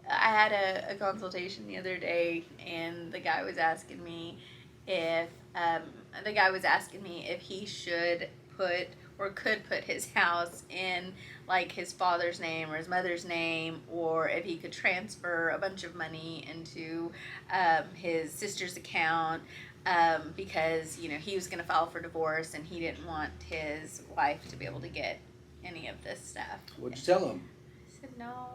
I had a consultation the other day, and the guy was asking me if he should put or could put his house in like his father's name or his mother's name, or if he could transfer a bunch of money into his sister's account, because he was going to file for divorce and he didn't want his wife to be able to get any of this stuff. What'd you tell him? I said, no,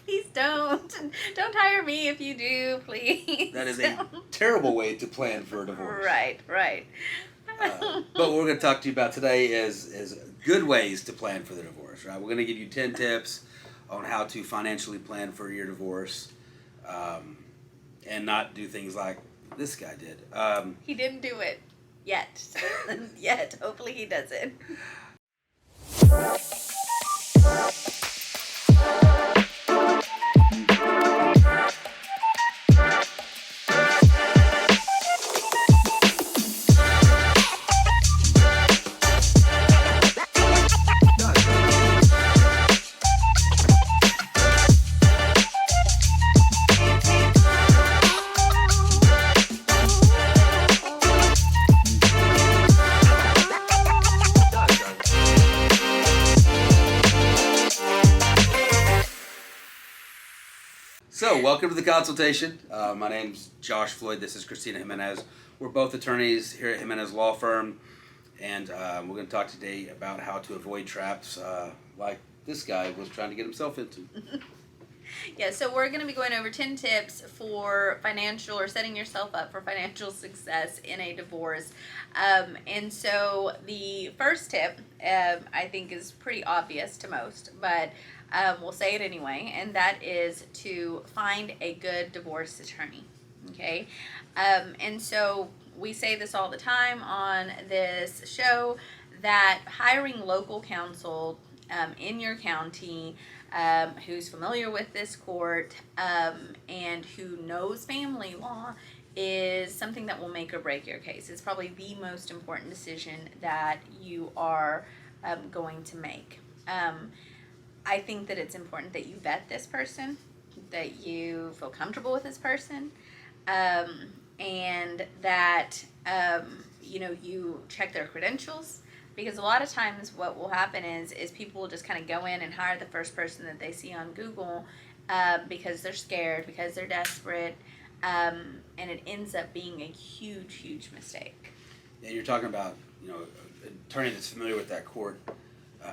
please don't. Don't hire me if you do, please. That is a terrible way to plan for a divorce. Right. But what we're going to talk to you about today is good ways to plan for the divorce, right? We're going to give you 10 tips on how to financially plan for your divorce, and not do things like this guy did. He didn't do it yet. Hopefully he does it. So, welcome to the consultation. My name's Josh Floyd. This is Christina Jimenez. We're both attorneys here at Jimenez Law Firm, and we're going to talk today about how to avoid traps like this guy was trying to get himself into. Yeah, so we're going to be going over 10 tips for financial or setting yourself up for financial success in a divorce. And so the first tip, I think, is pretty obvious to most, but we'll say it anyway, and that is to find a good divorce attorney. Okay? And so we say this all the time on this show, that hiring local counsel in your county, who's familiar with this court, and who knows family law, is something that will make or break your case. It's probably the most important decision that you are going to make. I think that it's important that you vet this person, that you feel comfortable with this person, and that you check their credentials. Because a lot of times what will happen is people will just kind of go in and hire the first person that they see on Google, because they're scared, because they're desperate, and it ends up being a huge mistake. And you're talking about an attorney that's familiar with that court.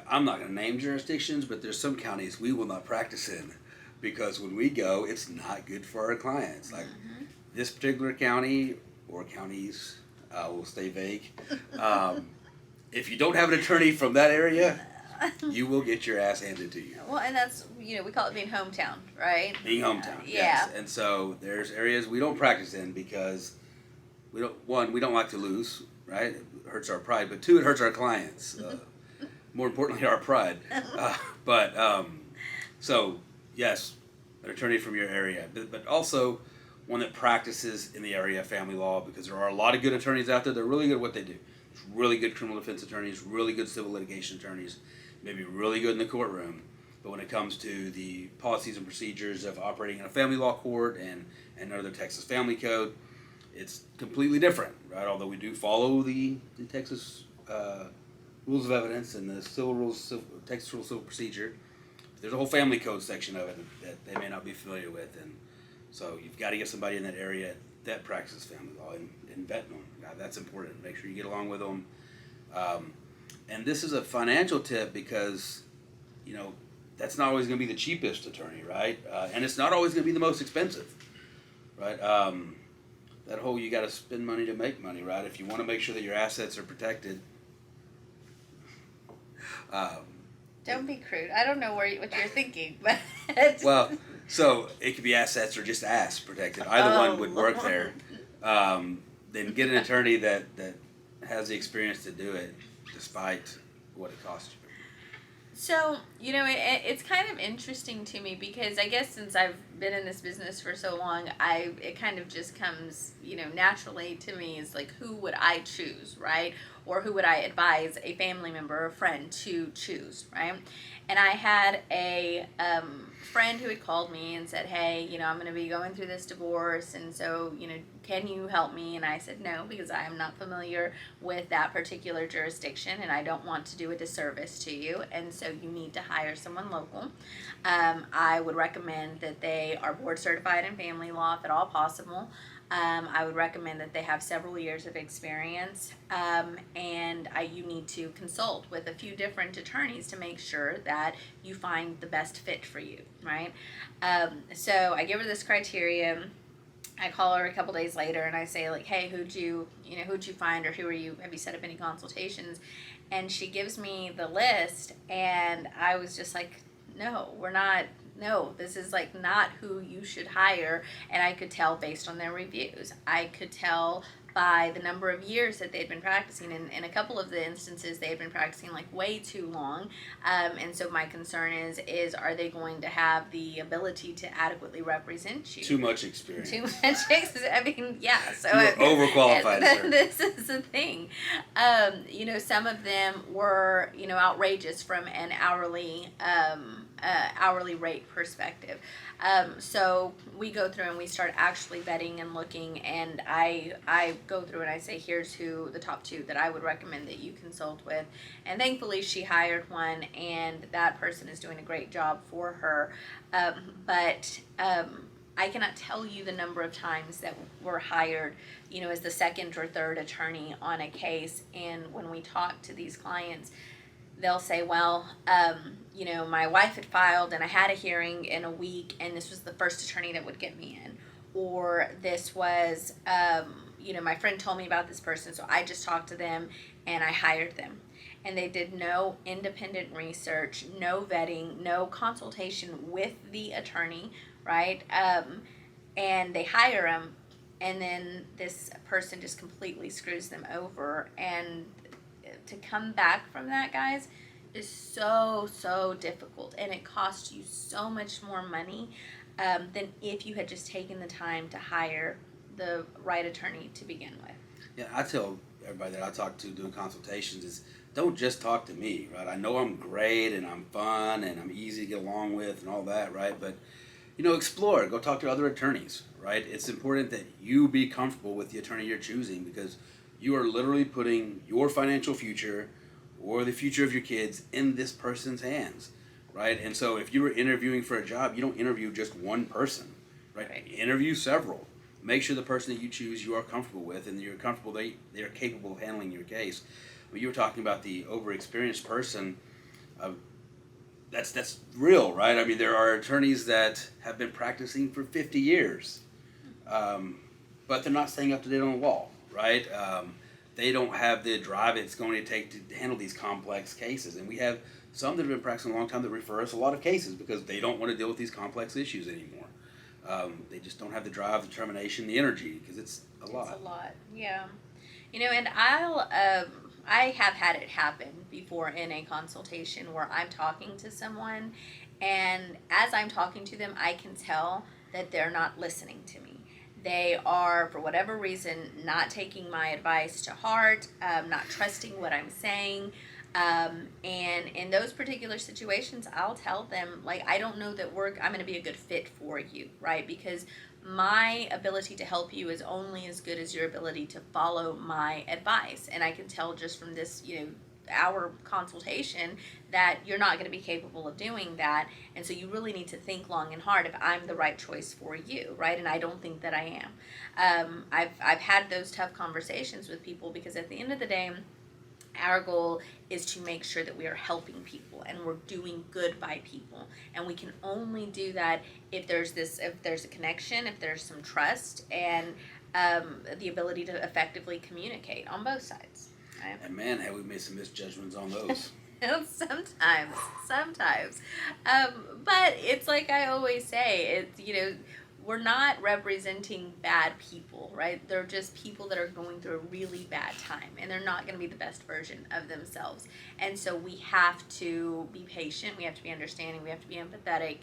I'm not going to name jurisdictions, but there's some counties we will not practice in, because when we go, it's not good for our clients. Like this particular county or counties, will stay vague. If you don't have an attorney from that area, you will get your ass handed to you. Well, and that's, we call it being hometown, right? Being hometown, yes. And so there's areas we don't practice in because we don't like to lose, right? It hurts our pride, but two, it hurts our clients. More importantly, our pride. So yes, an attorney from your area, but also one that practices in the area of family law, because there are a lot of good attorneys out there. They're really good at what they do. Really good criminal defense attorneys, really good civil litigation attorneys, maybe really good in the courtroom. But when it comes to the policies and procedures of operating in a family law court and under the Texas Family Code, it's completely different, right? Although we do follow the Texas rules of evidence and the civil rules, Texas Rules of Civil Procedure, there's a whole family code section of it that they may not be familiar with, and so you've got to get somebody in that area that practices family law and vet them. That's important. Make sure you get along with them. And this is a financial tip because, that's not always going to be the cheapest attorney, right? And it's not always going to be the most expensive, right? That whole you got to spend money to make money, right? If you want to make sure that your assets are protected. Don't be crude. I don't know what you're thinking, but well, so it could be assets or just ass protected. Either one would work there. Then get an attorney that has the experience to do it, despite what it costs you. So, it's kind of interesting to me because I guess since I've been in this business for so long, it kind of just comes, naturally to me is like, who would I choose, right? or who would I advise a family member or a friend to choose, right? And I had a friend who had called me and said, hey, I'm going to be going through this divorce, and so, can you help me? And I said no, because I am not familiar with that particular jurisdiction, and I don't want to do a disservice to you, and so you need to hire someone local. I would recommend that they are board certified in family law, if at all possible. I would recommend that they have several years of experience, and you need to consult with a few different attorneys to make sure that you find the best fit for you, right? So I give her this criteria. I call her a couple days later and I say, like, hey, who'd you find, or have you set up any consultations? And she gives me the list, and I was just like, no, this is like not who you should hire. And I could tell based on their reviews. I could tell by the number of years that they'd been practicing. In a couple of the instances, they had been practicing like way too long. And so my concern is are they going to have the ability to adequately represent you? Too much experience. I mean, yeah. So you're overqualified, sir. This is the thing. Some of them were, outrageous from an hourly rate perspective. So we go through and we start actually vetting and looking, and I go through and I say, here's who the top 2 that I would recommend that you consult with. And thankfully she hired one, and that person is doing a great job for her. But I cannot tell you the number of times that we're hired, as the second or third attorney on a case. And when we talk to these clients, they'll say, well, my wife had filed and I had a hearing in a week, and this was the first attorney that would get me in. Or this was, my friend told me about this person, so I just talked to them and I hired them. And they did no independent research, no vetting, no consultation with the attorney, right? And they hire them, and then this person just completely screws them over. And to come back from that, guys, is so difficult, and it costs you so much more money than if you had just taken the time to hire the right attorney to begin with. Yeah, I tell everybody that I talk to doing consultations is don't just talk to me, right? I know I'm great and I'm fun and I'm easy to get along with and all that, right? But explore, go talk to other attorneys, right? It's important that you be comfortable with the attorney you're choosing, because you are literally putting your financial future or the future of your kids in this person's hands, right? And so if you were interviewing for a job, you don't interview just one person, right? Interview several. Make sure the person that you choose you are comfortable with, and you're comfortable they're capable of handling your case. When you were talking about the overexperienced person, that's real, right? I mean, there are attorneys that have been practicing for 50 years, but they're not staying up to date on the law, right? They don't have the drive it's going to take to handle these complex cases. And we have some that have been practicing a long time that refer us a lot of cases because they don't want to deal with these complex issues anymore. They just don't have the drive, the determination, the energy, because it's a lot. It's a lot, yeah. And I have had it happen before in a consultation where I'm talking to someone, and as I'm talking to them, I can tell that they're not listening to me. They are, for whatever reason, not taking my advice to heart, not trusting what I'm saying. And in those particular situations, I'll tell them, like, I don't know that I'm going to be a good fit for you, right? Because my ability to help you is only as good as your ability to follow my advice. And I can tell just from this, our consultation that you're not going to be capable of doing that, and so you really need to think long and hard if I'm the right choice for you, right? And I don't think that I am. I've had those tough conversations with people, because at the end of the day, our goal is to make sure that we are helping people and we're doing good by people, and we can only do that if there's a connection, if there's some trust, and the ability to effectively communicate on both sides. Right? And man, have we made some misjudgments on those. Sometimes. But it's like I always say, we're not representing bad people, right? They're just people that are going through a really bad time, and they're not going to be the best version of themselves. And so we have to be patient, we have to be understanding, we have to be empathetic.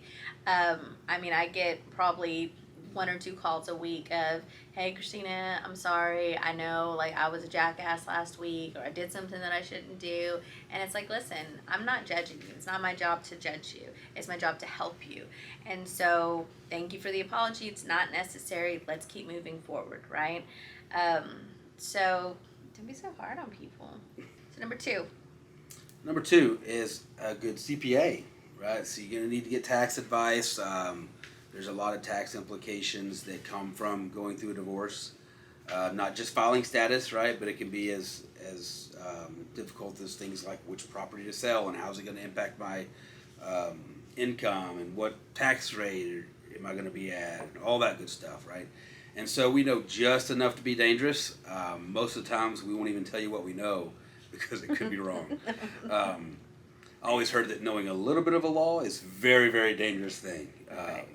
I get probably 1 or 2 calls a week of, hey, Christina, I'm sorry. I know, like, I was a jackass last week, or I did something that I shouldn't do. And it's like, listen, I'm not judging you. It's not my job to judge you. It's my job to help you. And so thank you for the apology. It's not necessary. Let's keep moving forward, right? So don't be so hard on people. So number 2. Number 2 is a good CPA, right? So you're going to need to get tax advice. There's a lot of tax implications that come from going through a divorce. Not just filing status, right? But it can be as difficult as things like which property to sell and how's it going to impact my income and what tax rate am I going to be at, and all that good stuff, right? And so we know just enough to be dangerous. Most of the times we won't even tell you what we know because it could be wrong. I always heard that knowing a little bit of a law is a very, very dangerous thing. Right.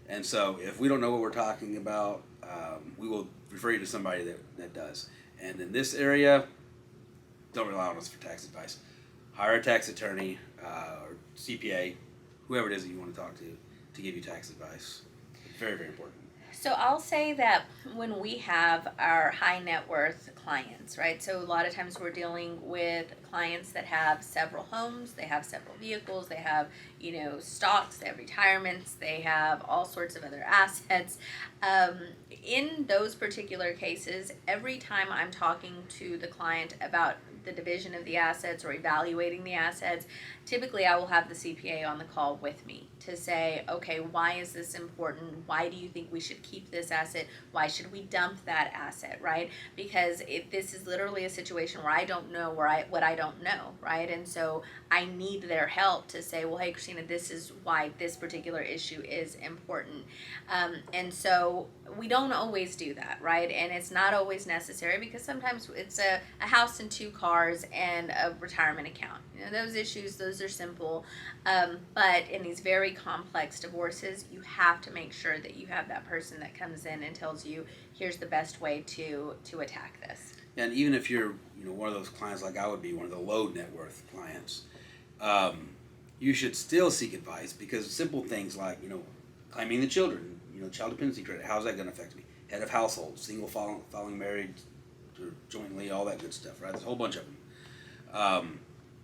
And so if we don't know what we're talking about, we will refer you to somebody that does. And in this area, don't rely on us for tax advice. Hire a tax attorney or CPA, whoever it is that you want to talk to give you tax advice. Very, very important. So I'll say that when we have our high net worth clients, right? So a lot of times we're dealing with clients that have several homes, they have several vehicles, they have, stocks, they have retirements, they have all sorts of other assets. In those particular cases, every time I'm talking to the client about the division of the assets or evaluating the assets, typically I will have the CPA on the call with me to say, okay, why is this important? Why do you think we should keep this asset? Why should we dump that asset, right? Because this is literally a situation where I don't know what I don't know, right? And so I need their help to say, well, hey, Christina, this is why this particular issue is important. And so we don't always do that, right? And it's not always necessary because sometimes it's a house and 2 cars and a retirement account. Those issues, those are simple. But in these very complex divorces, you have to make sure that you have that person that comes in and tells you, here's the best way to attack this. And even if you're one of those clients like I would be, one of the low net worth clients, you should still seek advice because simple things like claiming the children, child dependency credit, how's that going to affect me? Head of household, single filing married or jointly, all that good stuff, right? There's a whole bunch of them.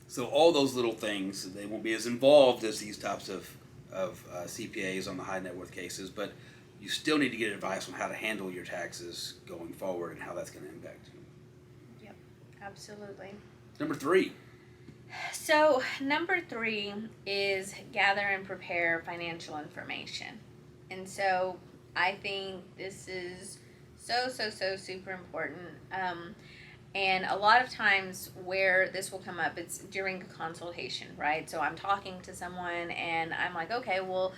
So all those little things, they won't be as involved as these types of CPAs on the high net worth cases, but you still need to get advice on how to handle your taxes going forward and how that's going to impact you. Yep, absolutely. Number 3. So number 3 is gather and prepare financial information. And so I think this is so super important. And a lot of times where this will come up, it's during a consultation, right? So I'm talking to someone and I'm like, okay, well,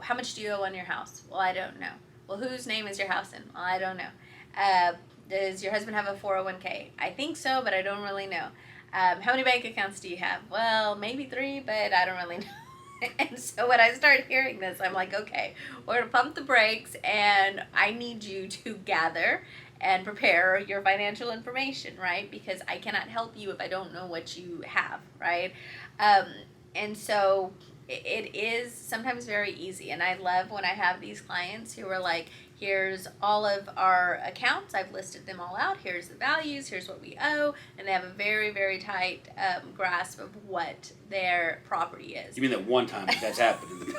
how much do you owe on your house? Well, I don't know. Well, whose name is your house in? Well, I don't know. Does your husband have a 401k? I think so, but I don't really know. How many bank accounts do you have? Well, maybe 3, but I don't really know. And so when I start hearing this, I'm like, okay, we're going to pump the brakes and I need you to gather and prepare your financial information, right? Because I cannot help you if I don't know what you have, right? And so it is sometimes very easy. And I love when I have these clients who are like, here's all of our accounts. I've listed them all out. Here's the values. Here's what we owe. And they have a very, very tight grasp of what their property is. You mean that one time that's happened?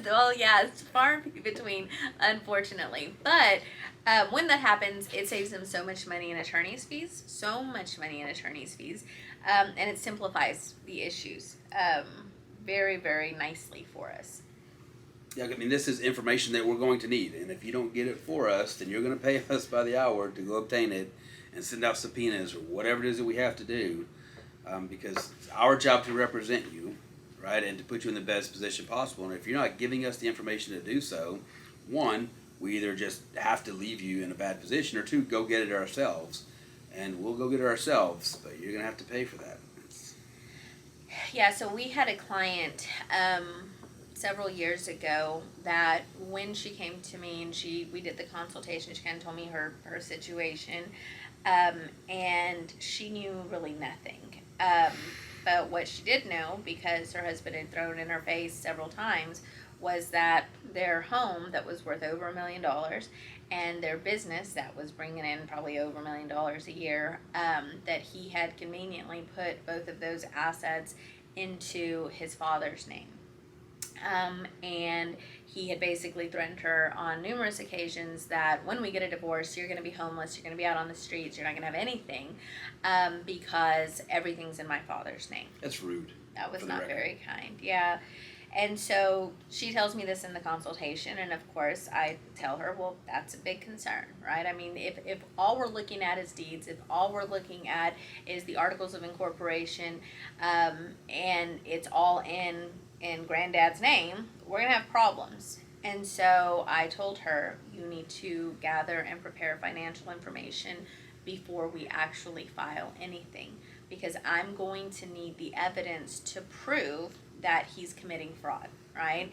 Well, yeah, it's far between, unfortunately. But when that happens, it saves them so much money in attorney's fees. And it simplifies the issues very, very nicely for us. Yeah, I mean, this is information that we're going to need, and if you don't get it for us, then you're going to pay us by the hour to go obtain it and send out subpoenas or whatever it is that we have to do, because it's our job to represent you, right, and to put you in the best position possible. And if you're not giving us the information to do so, 1, we either just have to leave you in a bad position, or 2, go get it ourselves, and we'll go get it ourselves, but you're going to have to pay for that. Yeah, so we had a client several years ago that when she came to me and we did the consultation, she kind of told me her situation, and she knew really nothing. But what she did know, because her husband had thrown in her face several times, was that their home that was worth over $1 million and their business that was bringing in probably over $1 million a year, that he had conveniently put both of those assets into his father's name. And he had basically threatened her on numerous occasions that when we get a divorce, you're going to be homeless, you're going to be out on the streets, you're not going to have anything, because everything's in my father's name. That's rude. That was not very kind. Yeah. And so she tells me this in the consultation, and of course I tell her, well, that's a big concern, right? I mean, if all we're looking at is deeds, if all we're looking at is the articles of incorporation, and it's all in granddad's name, we're gonna have problems. And so I told her, you need to gather and prepare financial information before we actually file anything, because I'm going to need the evidence to prove that he's committing fraud, right?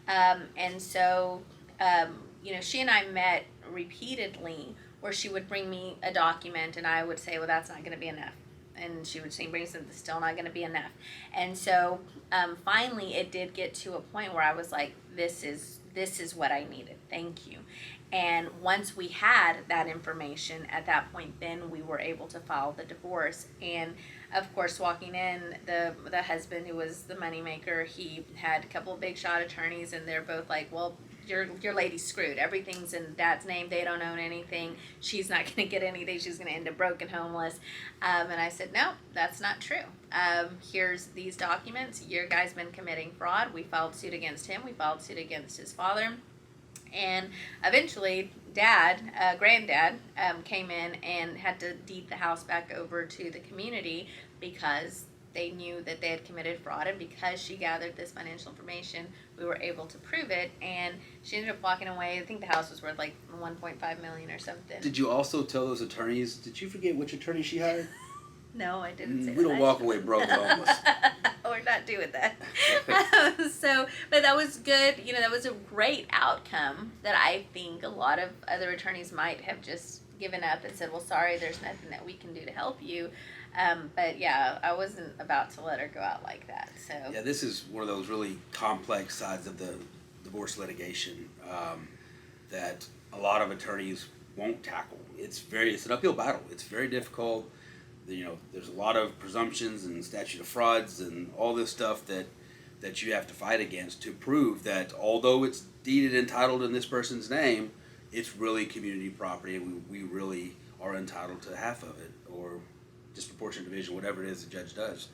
And so, she and I met repeatedly where she would bring me a document and I would say, well, that's not going to be enough. And she would say, bring something that's still not going to be enough. And so, finally, it did get to a point where I was like, this is what I needed. Thank you. And once we had that information, at that point, then we were able to file the divorce. And of course, walking in, the husband, who was the moneymaker, he had a couple of big shot attorneys, and they're both like, well, your lady's screwed. Everything's in dad's name. They don't own anything. She's not going to get anything. She's going to end up broke and homeless. And I said, no, that's not true. Here's these documents. Your guy's been committing fraud. We filed suit against him. We filed suit against his father. And eventually, granddad, came in and had to deed the house back over to the community because they knew that they had committed fraud, and because she gathered this financial information, we were able to prove it, and she ended up walking away. I think the house was worth like $1.5 million or something. Did you also tell those attorneys, did you forget which attorney she hired? No, I didn't say that. We don't walk away broke homeless. We're not doing that. But that was good. That was a great outcome that I think a lot of other attorneys might have just given up and said, well, sorry, there's nothing that we can do to help you. But yeah, I wasn't about to let her go out like that. So yeah, this is one of those really complex sides of the divorce litigation that a lot of attorneys won't tackle. It's an uphill battle. It's very difficult. There's a lot of presumptions and statute of frauds and all this stuff that you have to fight against to prove that although it's deeded and titled in this person's name, it's really community property, and we really are entitled to half of it, or disproportionate division, whatever it is the judge does.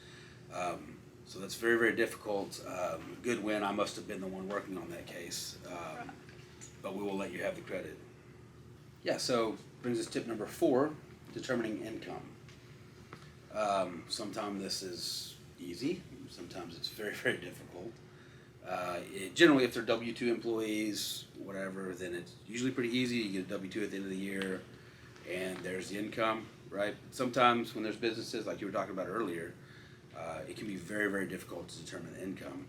So that's very, very difficult. Good win. I must have been the one working on that case, but we will let you have the credit. Yeah, so brings us to tip number 4, determining income. Sometimes this is easy. Sometimes it's very, very difficult. Generally, if they're W-2 employees, whatever, then it's usually pretty easy. You get a W-2 at the end of the year, and there's the income, right? Sometimes when there's businesses, like you were talking about earlier, it can be very, very difficult to determine the income.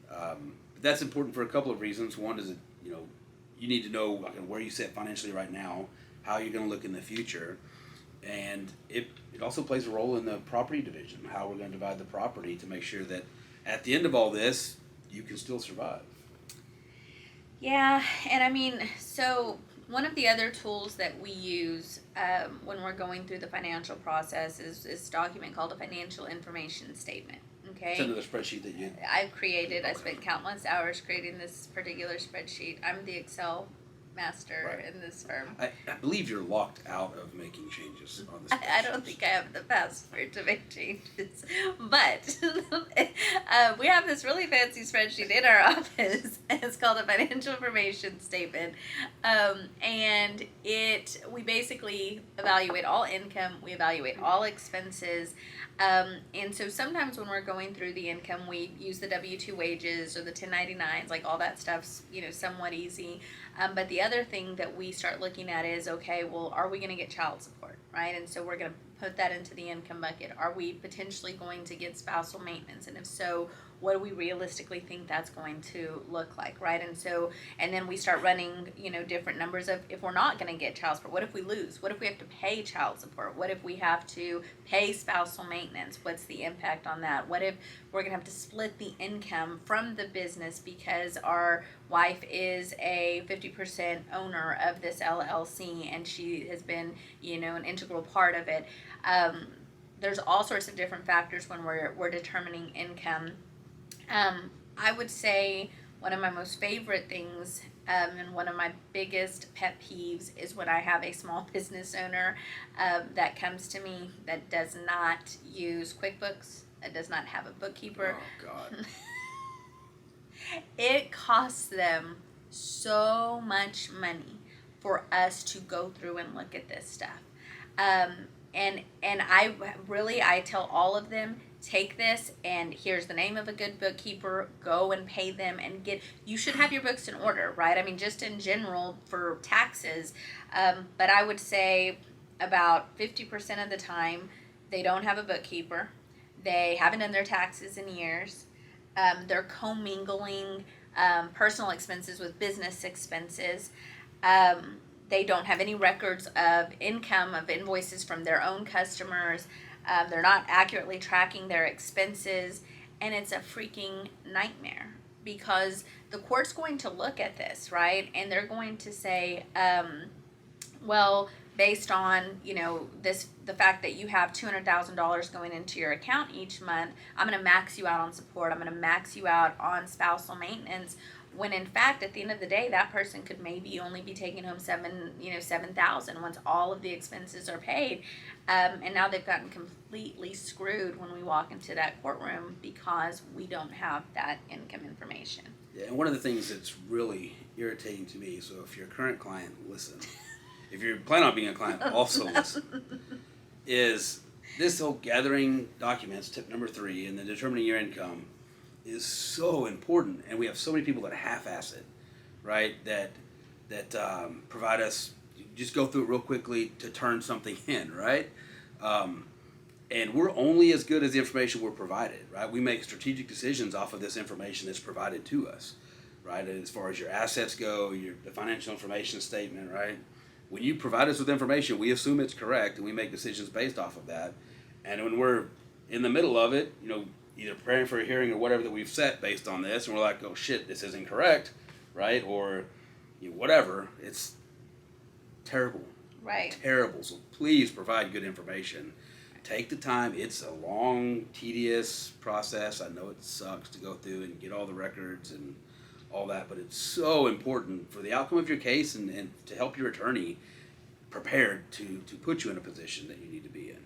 But that's important for a couple of reasons. One is that, you need to know where you sit financially right now, how you're going to look in the future. And it also plays a role in the property division, how we're going to divide the property to make sure that at the end of all this, you can still survive. Yeah, and so one of the other tools that we use when we're going through the financial process is this document called a financial information statement. Okay. It's another spreadsheet that I've created. I spent countless hours creating this particular spreadsheet. I'm the Excel master in this firm. I believe you're locked out of making changes on this. I don't think I have the password to make changes, but we have this really fancy spreadsheet in our office. It's called a financial information statement, and we basically evaluate all income, we evaluate all expenses, and so sometimes when we're going through the income, we use the W-2 wages or the 1099s, like all that stuff's somewhat easy. But the other thing that we start looking at is, okay, well, are we going to get child support, right? And so we're going to put that into the income bucket? Are we potentially going to get spousal maintenance? And if so, what do we realistically think that's going to look like, right? And then we start running, different numbers of, if we're not going to get child support, what if we lose? What if we have to pay child support? What if we have to pay spousal maintenance? What's the impact on that? What if we're going to have to split the income from the business because our wife is a 50% owner of this LLC and she has been, an integral part of it? There's all sorts of different factors when we're determining income. I would say one of my most favorite things, and one of my biggest pet peeves, is when I have a small business owner that comes to me that does not use QuickBooks, that does not have a bookkeeper. Oh, God. It costs them so much money for us to go through and look at this stuff. And I tell all of them, take this, and here's the name of a good bookkeeper, go and pay them, and you should have your books in order, right? I mean, just in general for taxes, but I would say about 50% of the time, they don't have a bookkeeper, they haven't done their taxes in years, they're commingling personal expenses with business expenses, they don't have any records of income, of invoices from their own customers, they're not accurately tracking their expenses, and it's a freaking nightmare because the court's going to look at this, right? And they're going to say, well, based on, the fact that you have $200,000 going into your account each month, I'm going to max you out on support. I'm going to max you out on spousal maintenance. When in fact, at the end of the day, that person could maybe only be taking home $7,000 once all of the expenses are paid, and now they've gotten completely screwed when we walk into that courtroom because we don't have that income information. Yeah, and one of the things that's really irritating to me, so if you're a current client, listen. If you're planning on being a client, also listen. Is this whole gathering documents, tip number 3, and then determining your income is so important, and we have so many people that half-ass it, right? That provide us, just go through it real quickly to turn something in, right? And we're only as good as the information we're provided, right? We make strategic decisions off of this information that's provided to us, right? As far as your assets go, the financial information statement, right? When you provide us with information, we assume it's correct, and we make decisions based off of that. And when we're in the middle of it, either preparing for a hearing or whatever that we've set based on this, and we're like, oh shit, this isn't correct, right? Or whatever, it's terrible. Right. Terrible. So please provide good information. Take the time. It's a long, tedious process. I know it sucks to go through and get all the records and all that, but it's so important for the outcome of your case and to help your attorney prepared to put you in a position that you need to be in.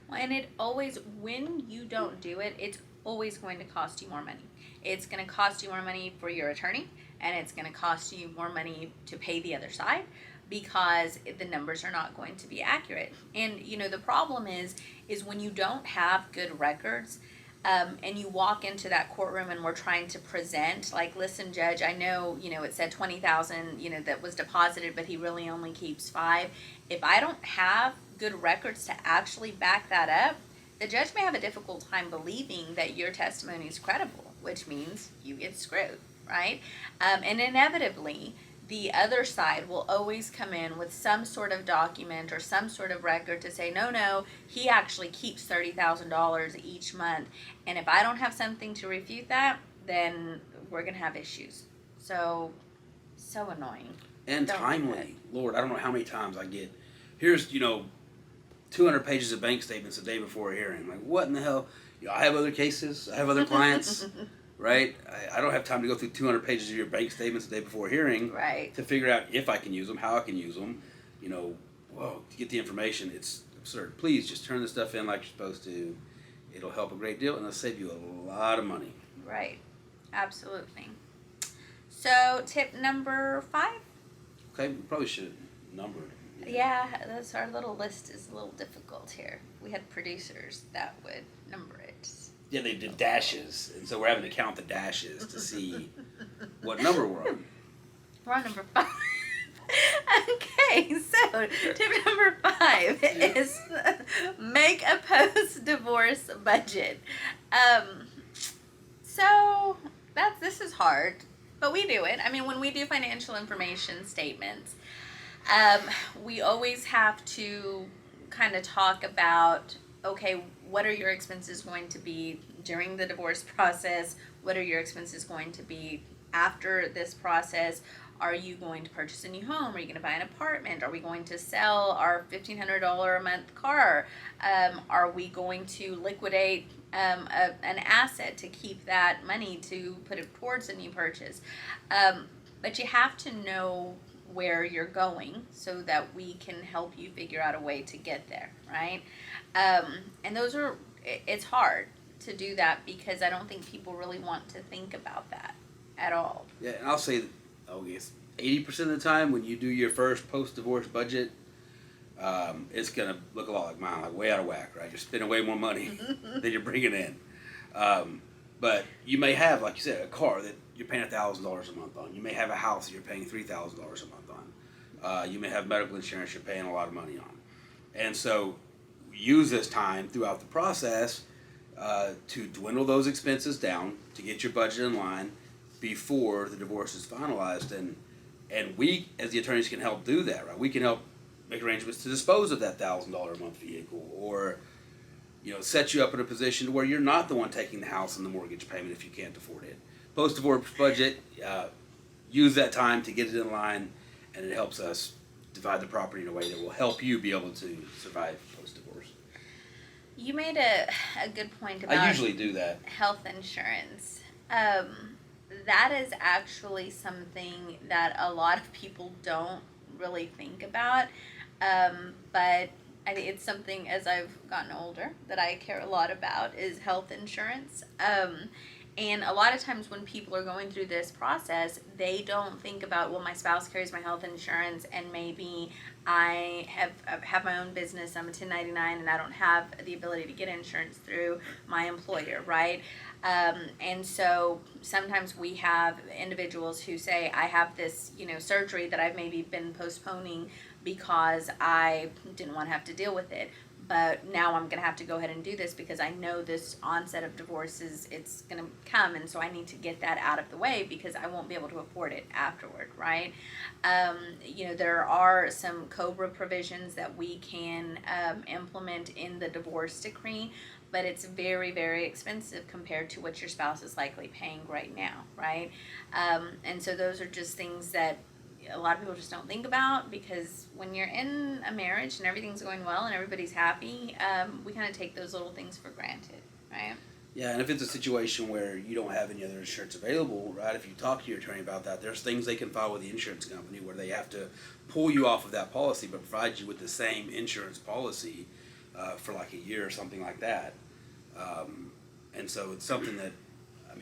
Well, and it always, when you don't do it, it's always going to cost you more money. It's going to cost you more money for your attorney, and it's going to cost you more money to pay the other side because the numbers are not going to be accurate. And, the problem is when you don't have good records, and you walk into that courtroom and we're trying to present, like, listen, judge, I know, it said $20,000, that was deposited, but he really only keeps $5,000. If I don't have good records to actually back that up, the judge may have a difficult time believing that your testimony is credible, which means you get screwed, right? And inevitably, the other side will always come in with some sort of document or some sort of record to say, no, he actually keeps $30,000 each month. And if I don't have something to refute that, then we're going to have issues. So annoying. And Don't timely. Lord, I don't know how many times I get, here's, 200 pages of bank statements the day before a hearing. Like, what in the hell? I have other cases. I have other clients. Right? I don't have time to go through 200 pages of your bank statements the day before a hearing, right, to figure out if I can use them, how I can use them, to get the information. It's absurd. Please just turn the stuff in like you're supposed to. It'll help a great deal, and it'll save you a lot of money. Right. Absolutely. So, tip number 5? Okay, we probably should have numbered. Yeah, our little list is a little difficult here. We had producers that would number it. Yeah, they did dashes, and so we're having to count the dashes to see what number we're on. We're on number 5. Okay. Okay, so tip number 5 is make a post-divorce budget. So this is hard, but we do it. I mean, when we do financial information statements, we always have to kind of talk about, okay, what are your expenses going to be during the divorce process? What are your expenses going to be after this process? Are you going to purchase a new home? Are you going to buy an apartment? Are we going to sell our $1,500 a month car? Are we going to liquidate an asset to keep that money to put it towards a new purchase? But you have to know where you're going so that we can help you figure out a way to get there, right? And it's hard to do that because I don't think people really want to think about that at all. Yeah, and I'll say, guess 80% of the time when you do your first post-divorce budget, it's going to look a lot like mine, like way out of whack, right? You're spending way more money than you're bringing in. But you may have, like you said, a car that you're paying $1,000 a month on. You may have a house that you're paying $3,000 a month on. You may have medical insurance you're paying a lot of money on. And so use this time throughout the process to dwindle those expenses down, to get your budget in line before the divorce is finalized. And we, as the attorneys, can help do that, right? We can help make arrangements to dispose of that $1,000 a month vehicle, or set you up in a position where you're not the one taking the house and the mortgage payment if you can't afford it. Post-divorce budget, use that time to get it in line, and it helps us divide the property in a way that will help you be able to survive post-divorce. You made a good point about I usually do that. Health insurance. That is actually something that a lot of people don't really think about, but I think it's something, as I've gotten older, that I care a lot about is health insurance. And a lot of times when people are going through this process, they don't think about, well, my spouse carries my health insurance, and maybe I have my own business, I'm a 1099, and I don't have the ability to get insurance through my employer, right? And so sometimes we have individuals who say, I have this, surgery that I've maybe been postponing because I didn't want to have to deal with it. But now I'm going to have to go ahead and do this because I know this onset of divorce it's going to come, and so I need to get that out of the way because I won't be able to afford it afterward, right? There are some COBRA provisions that we can implement in the divorce decree, but it's very, very expensive compared to what your spouse is likely paying right now, right? And so those are just things that a lot of people just don't think about, because when you're in a marriage and everything's going well and everybody's happy, we kind of take those little things for granted, right? Yeah, and if it's a situation where you don't have any other insurance available, right, if you talk to your attorney about that, there's things they can file with the insurance company where they have to pull you off of that policy but provide you with the same insurance policy for like a year or something like that. And so it's something that,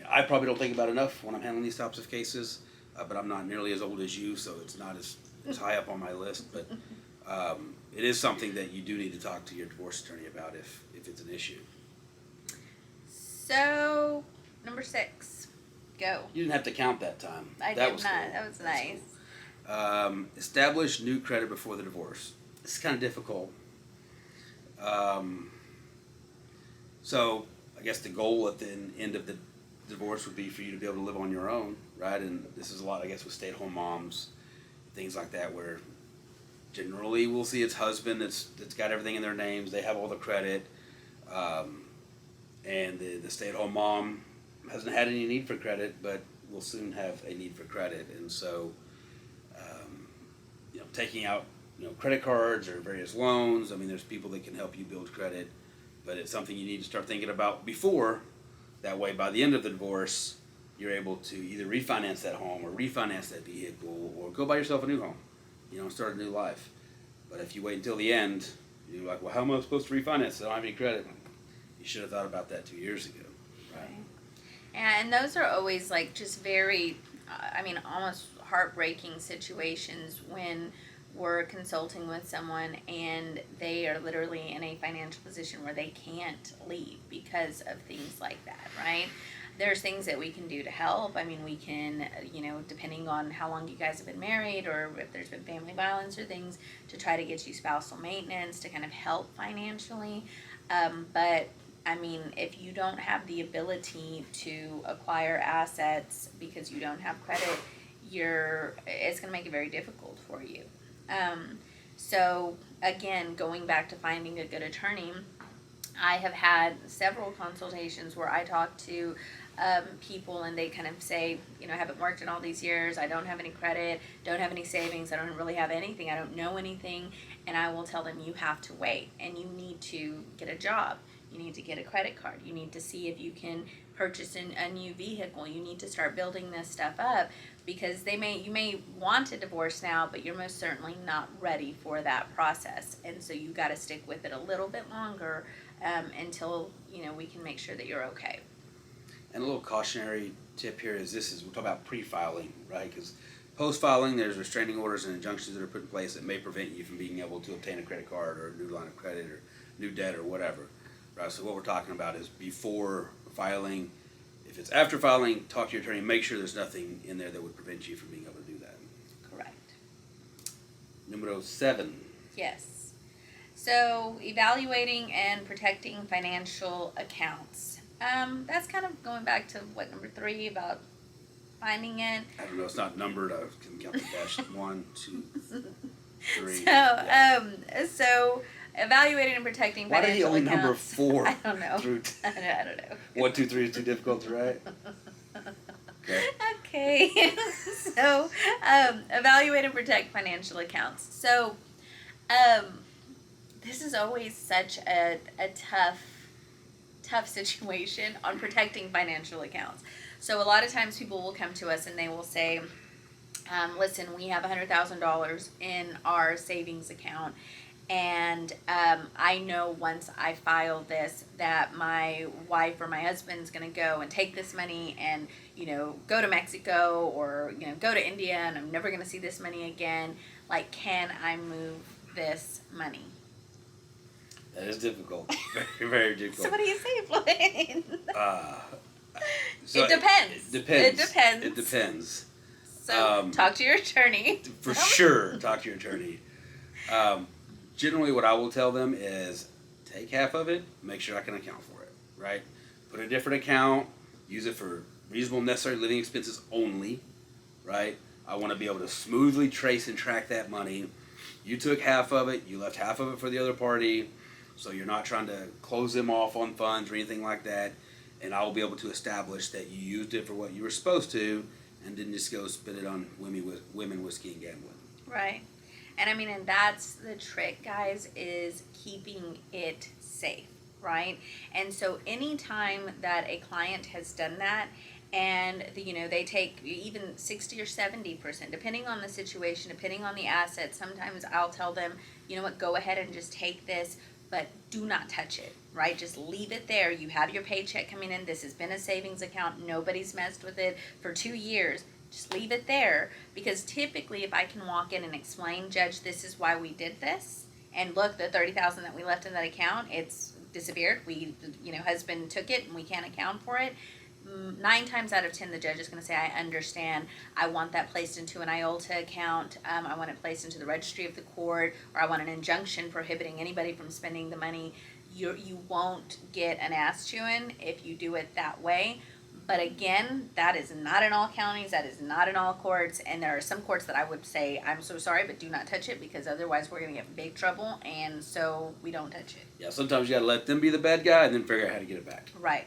I probably don't think about enough when I'm handling these types of cases. But I'm not nearly as old as you, so it's not as high up on my list. But it is something that you do need to talk to your divorce attorney about if it's an issue. So, number 6, go. You didn't have to count that time. I did not. Cool. That was nice. Cool. Establish new credit before the divorce. This is kind of difficult. So, I guess the goal at the end of the divorce would be for you to be able to live on your own, right? And this is a lot, I guess, with stay-at-home moms, things like that, where generally we'll see it's husband that's got everything in their names, they have all the credit, and the stay-at-home mom hasn't had any need for credit, but will soon have a need for credit. And so, taking out credit cards or various loans, there's people that can help you build credit, but it's something you need to start thinking about before. That way, by the end of the divorce, you're able to either refinance that home or refinance that vehicle or go buy yourself a new home, start a new life. But if you wait until the end, you're like, well, how am I supposed to refinance? I don't have any credit. You should have thought about that 2 years ago. Right? And those are always just very, almost heartbreaking situations when we're consulting with someone and they are literally in a financial position where they can't leave because of things like that, right? there's things that we can do to help. I mean, we can, depending on how long you guys have been married or if there's been family violence or things, to try to get you spousal maintenance to kind of help financially. But I mean, if you don't have the ability to acquire assets because you don't have credit, it's going to make it very difficult for you. So again, going back to finding a good attorney, I have had several consultations where I talk to people and they kind of say, I haven't worked in all these years, I don't have any credit, don't have any savings, I don't really have anything, I don't know anything, and I will tell them you have to wait and you need to get a job, you need to get a credit card, you need to see if you can purchase a new vehicle, you need to start building this stuff up, because you may want a divorce now, but you're most certainly not ready for that process, and so you got to stick with it a little bit longer until we can make sure that you're okay. And a little cautionary tip here is we're talking about pre-filing, right? Because post-filing, there's restraining orders and injunctions that are put in place that may prevent you from being able to obtain a credit card or a new line of credit or new debt or whatever, right? So what we're talking about is before filing. If it's after filing, talk to your attorney, make sure there's nothing in there that would prevent you from being able to do that. Correct. Number 7. Yes. So evaluating and protecting financial accounts. That's kind of going back to number 3 about finding it. I don't know, it's not numbered. I can count the dash 1, 2, 3. So evaluating and protecting Why financial did he only accounts. number 4? I don't know. Through I don't know. 1, 2, 3 is too difficult to write. Okay. So, evaluate and protect financial accounts. So, this is always such a tough situation on protecting financial accounts. So a lot of times people will come to us and they will say, listen, we have $100,000 in our savings account, and I know once I file this that my wife or my husband's going to go and take this money and go to Mexico or go to India, and I'm never going to see this money again. Like, can I move this money? That is difficult. Very, very difficult. So what do you say, Floyd? So it depends. It depends. So talk to your attorney. For sure, talk to your attorney. Generally, what I will tell them is take half of it, make sure I can account for it, right? Put a different account, use it for reasonable necessary living expenses only, right? I want to be able to smoothly trace and track that money. You took half of it, you left half of it for the other party, so you're not trying to close them off on funds or anything like that, and I will be able to establish that you used it for what you were supposed to and didn't just go spend it on women, whiskey, and gambling. Right. And I mean, and that's the trick, guys, is keeping it safe, right? And so anytime that a client has done that, and they take even 60 or 70%, depending on the situation, depending on the assets, sometimes I'll tell them, you know what, go ahead and just take this, but do not touch it, right? Just leave it there. You have your paycheck coming in. This has been a savings account. Nobody's messed with it for 2 years. Just leave it there, because typically if I can walk in and explain, Judge, this is why we did this, and look, the $30,000 that we left in that account, it's disappeared. Husband took it and we can't account for it. 9 times out of 10, the judge is going to say, I understand. I want that placed into an IOLTA account. I want it placed into the registry of the court, or I want an injunction prohibiting anybody from spending the money. You won't get an ass chewing if you do it that way. But again, that is not in all counties, that is not in all courts, and there are some courts that I would say, I'm so sorry, but do not touch it, because otherwise we're going to get in big trouble, and so we don't touch it. Yeah, sometimes you got to let them be the bad guy and then figure out how to get it back. Right,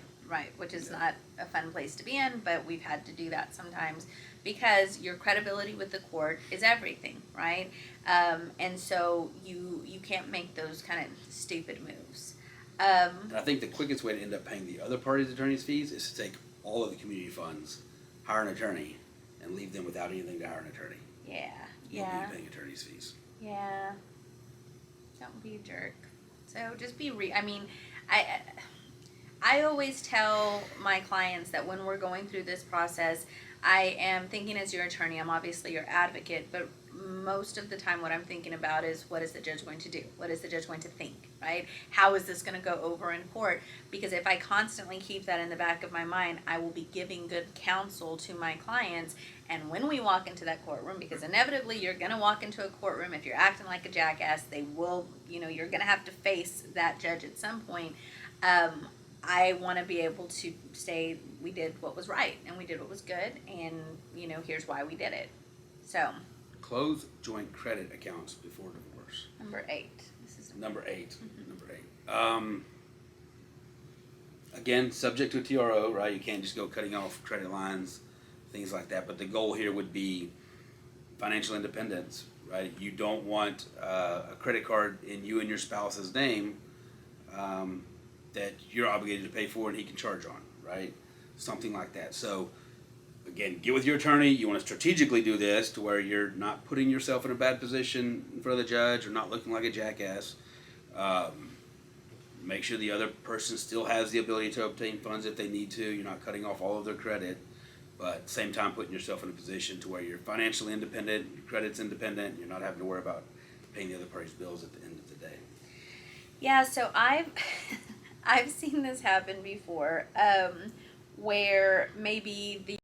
which is not a fun place to be in, but we've had to do that sometimes, because your credibility with the court is everything, right? And so you can't make those kind of stupid moves. And I think the quickest way to end up paying the other party's attorney's fees is to take all of the community funds, hire an attorney, and leave them without anything to hire an attorney. Yeah. You'll be paying attorney's fees. Yeah. Don't be a jerk. So just be I always tell my clients that when we're going through this process, I am thinking as your attorney, I'm obviously your advocate, but most of the time what I'm thinking about is, what is the judge going to do? What is the judge going to think? right? How is this going to go over in court? Because if I constantly keep that in the back of my mind, I will be giving good counsel to my clients. And when we walk into that courtroom, because inevitably you're going to walk into a courtroom, if you're acting like a jackass, they will, you're going to have to face that judge at some point. I want to be able to say we did what was right and we did what was good, and here's why we did it. So Close joint credit accounts before divorce. number 8. This is Number 8. Number 8. Again, subject to a TRO, right? You can't just go cutting off credit lines, things like that. But the goal here would be financial independence, right? You don't want a credit card in you and your spouse's name that you're obligated to pay for and he can charge on, right? Something like that. So, again, get with your attorney. You want to strategically do this to where you're not putting yourself in a bad position in front of the judge or not looking like a jackass. Make sure the other person still has the ability to obtain funds if they need to. You're not cutting off all of their credit, but at the same time putting yourself in a position to where you're financially independent, your credit's independent, you're not having to worry about paying the other party's bills at the end of the day. Yeah, so I've seen this happen before, where maybe the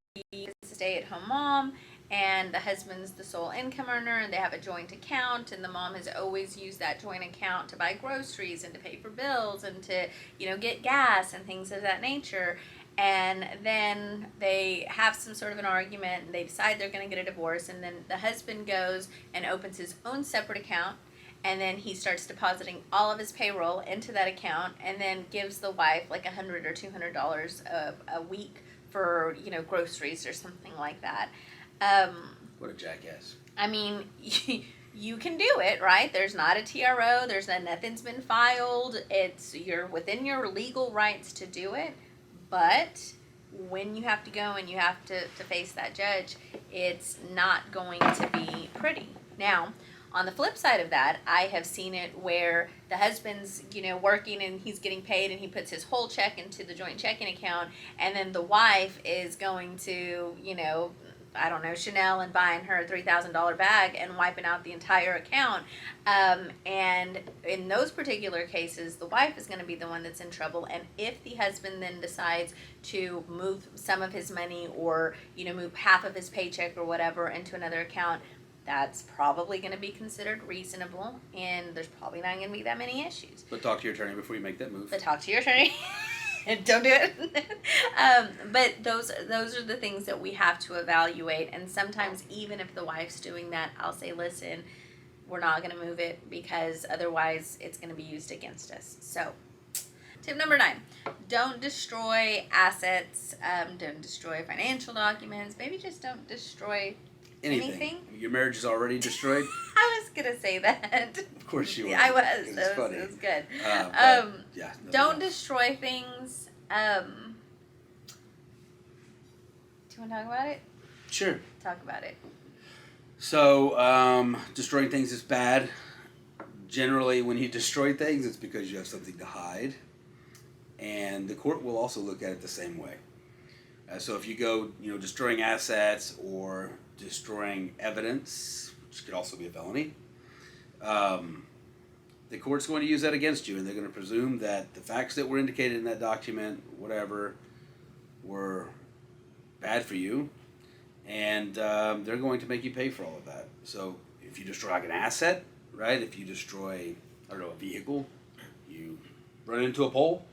stay-at-home mom and the husband's the sole income earner, and they have a joint account, and the mom has always used that joint account to buy groceries and to pay for bills and to get gas and things of that nature. And then they have some sort of an argument and they decide they're going to get a divorce, and then the husband goes and opens his own separate account, and then he starts depositing all of his payroll into that account, and then gives the wife like $100 or $200 a week for groceries or something like that. What a jackass. I mean, you can do it, right? There's not a TRO. Nothing's been filed. You're within your legal rights to do it. But when you have to go and you have to face that judge, it's not going to be pretty. Now, on the flip side of that, I have seen it where the husband's, working and he's getting paid and he puts his whole check into the joint checking account, and then the wife is going to, I don't know, Chanel and buying her a $3,000 bag and wiping out the entire account. And in those particular cases, the wife is going to be the one that's in trouble. And if the husband then decides to move some of his money or, move half of his paycheck or whatever into another account, that's probably going to be considered reasonable, and there's probably not going to be that many issues. But talk to your attorney before you make that move. But talk to your attorney. Don't do it. But those are the things that we have to evaluate. And sometimes even if the wife's doing that, I'll say, listen, we're not going to move it because otherwise it's going to be used against us. So tip number 9, don't destroy assets. Don't destroy financial documents. Maybe just don't destroy anything. Your marriage is already destroyed. I was going to say that. Of course you were. I was. It's funny. It was good. Yeah. Don't destroy things. Do you want to talk about it? Sure. Talk about it. So, destroying things is bad. Generally, when you destroy things, it's because you have something to hide. And the court will also look at it the same way. So if you go, destroying assets or destroying evidence, which could also be a felony, the court's going to use that against you, and they're going to presume that the facts that were indicated in that document, whatever, were bad for you, and they're going to make you pay for all of that. So if you destroy like an asset, right? If you destroy, a vehicle, you run into a pole,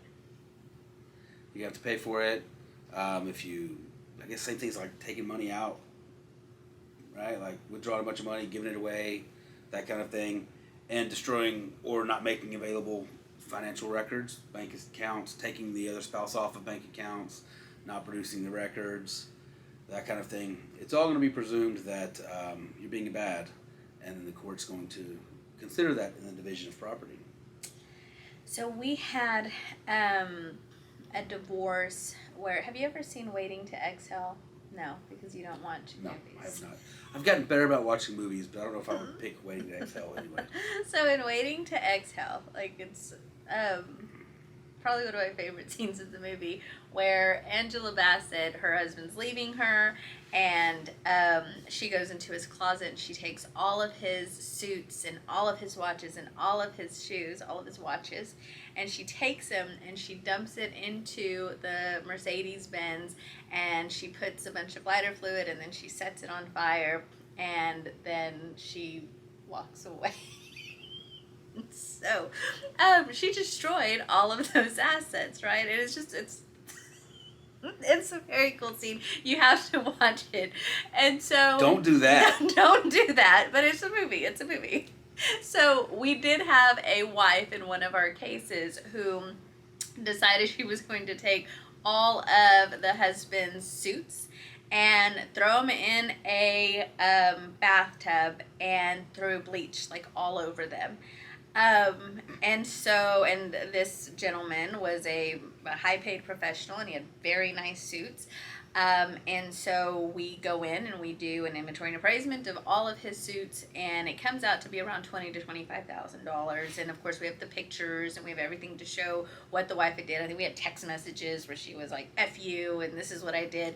you have to pay for it. If you, I guess same things like taking money out, right? Like withdrawing a bunch of money, giving it away, that kind of thing. And destroying or not making available financial records, bank accounts, taking the other spouse off of bank accounts, not producing the records, that kind of thing. It's all going to be presumed that you're being bad, and then the court's going to consider that in the division of property. So we had a divorce where, have you ever seen Waiting to Exhale? No, because you don't watch movies. No, I have not. I've gotten better about watching movies, but I don't know if I would pick Waiting to Exhale anyway. So in Waiting to Exhale, like it's, probably one of my favorite scenes of the movie, where Angela Bassett, her husband's leaving her, and she goes into his closet and she takes all of his suits and all of his watches and all of his shoes, all of his watches, and she takes them and she dumps it into the Mercedes Benz, and she puts a bunch of lighter fluid, and then she sets it on fire, and then she walks away. So, she destroyed all of those assets, right? And it's a very cool scene. You have to watch it. And so... Don't do that. Don't do that, but it's a movie. It's a movie. So, we did have a wife in one of our cases who decided she was going to take all of the husband's suits and throw them in a bathtub and throw bleach, like, all over them. And this gentleman was a high-paid professional, and he had very nice suits. And so we go in and we do an inventory and appraisement of all of his suits, and it comes out to be around $20,000 to $25,000. And of course, we have the pictures and we have everything to show what the wife had did. I think we had text messages where she was like, "F you," and "This is what I did."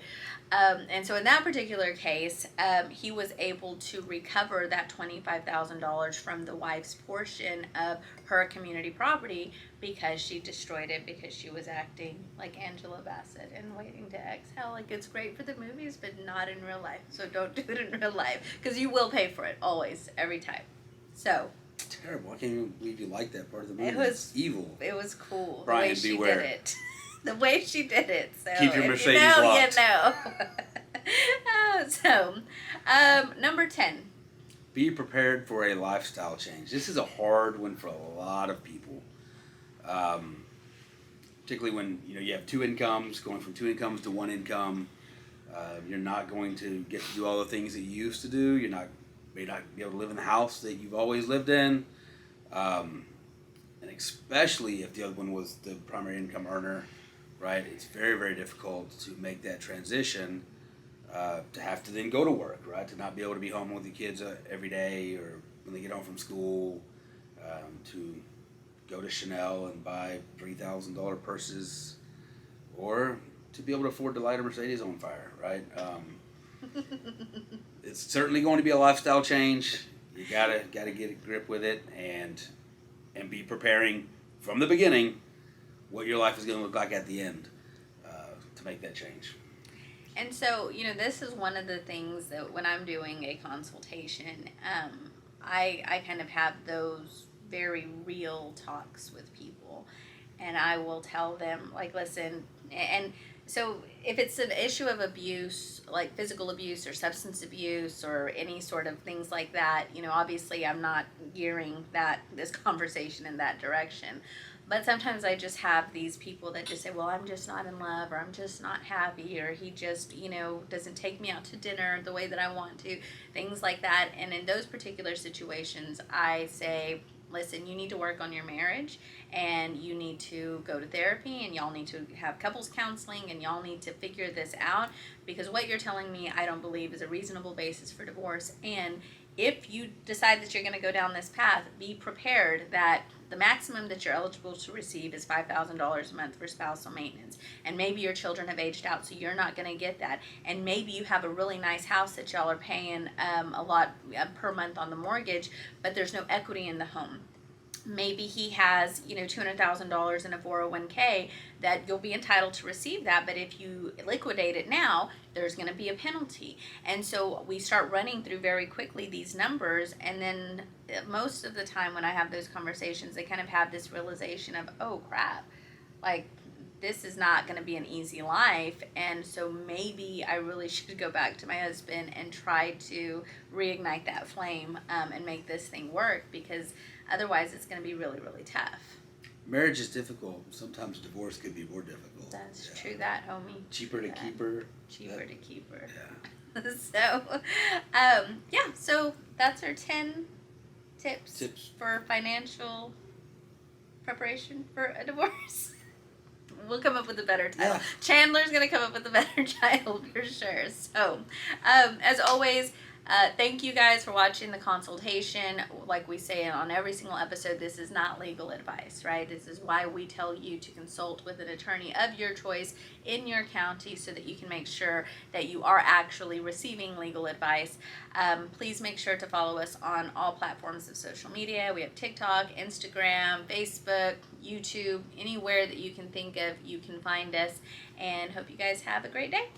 And so in that particular case, he was able to recover that $25,000 from the wife's portion of her community property, because she destroyed it because she was acting like Angela Bassett and waiting to exhale. Like, it's great for the movies, but not in real life. So don't do it in real life, because you will pay for it, always, every time. So. Terrible. I can't even believe you like that part of the movie. It was it's evil. It was cool. Brian, the way she beware. did it. The way she did it. So Keep your Mercedes you know, locked. You know. Number 10. Be prepared for a lifestyle change. This is a hard one for a lot of people. Particularly when you have two incomes, going from two incomes to one income. You're not going to get to do all the things that you used to do. You may not be able to live in the house that you've always lived in. And especially if the other one was the primary income earner, right? It's very, very difficult to make that transition, to have to then go to work, right? To not be able to be home with the kids every day or when they get home from school, to go to Chanel and buy $3,000 purses, or to be able to afford to light a Mercedes on fire, right? It's certainly going to be a lifestyle change. You gotta get a grip with it and be preparing from the beginning what your life is going to look like at the end, to make that change. And so, this is one of the things that when I'm doing a consultation, I kind of have those very real talks with people, and I will tell them, like, listen, and so if it's an issue of abuse, like physical abuse or substance abuse or any sort of things like that, obviously I'm not gearing this conversation in that direction. But sometimes I just have these people that just say, well, I'm just not in love, or I'm just not happy, or he just, doesn't take me out to dinner the way that I want to, things like that. And in those particular situations, I say, listen, you need to work on your marriage, and you need to go to therapy, and y'all need to have couples counseling, and y'all need to figure this out, because what you're telling me I don't believe is a reasonable basis for divorce. And if you decide that you're going to go down this path, be prepared that the maximum that you're eligible to receive is $5,000 a month for spousal maintenance. And maybe your children have aged out, so you're not going to get that. And maybe you have a really nice house that y'all are paying a lot per month on the mortgage, but there's no equity in the home. Maybe he has, $200,000 in a 401k that you'll be entitled to receive that, but if you liquidate it now, there's going to be a penalty. And so we start running through very quickly these numbers, and then most of the time when I have those conversations, they kind of have this realization of, oh crap, like, this is not going to be an easy life, and so maybe I really should go back to my husband and try to reignite that flame, and make this thing work, because otherwise it's going to be really, really tough. Marriage is difficult. Sometimes divorce could be more difficult. That's true, that, homie. Cheaper to keep her. Cheaper to keep her. Yeah. So that's our 10 tips for financial preparation for a divorce. We'll come up with a better title. Yeah. Chandler's going to come up with a better title for sure. So, as always, Thank you guys for watching the consultation. Like we say on every single episode, this is not legal advice, right? This is why we tell you to consult with an attorney of your choice in your county so that you can make sure that you are actually receiving legal advice. Please make sure to follow us on all platforms of social media. We have TikTok, Instagram, Facebook, YouTube, anywhere that you can think of, you can find us. And hope you guys have a great day.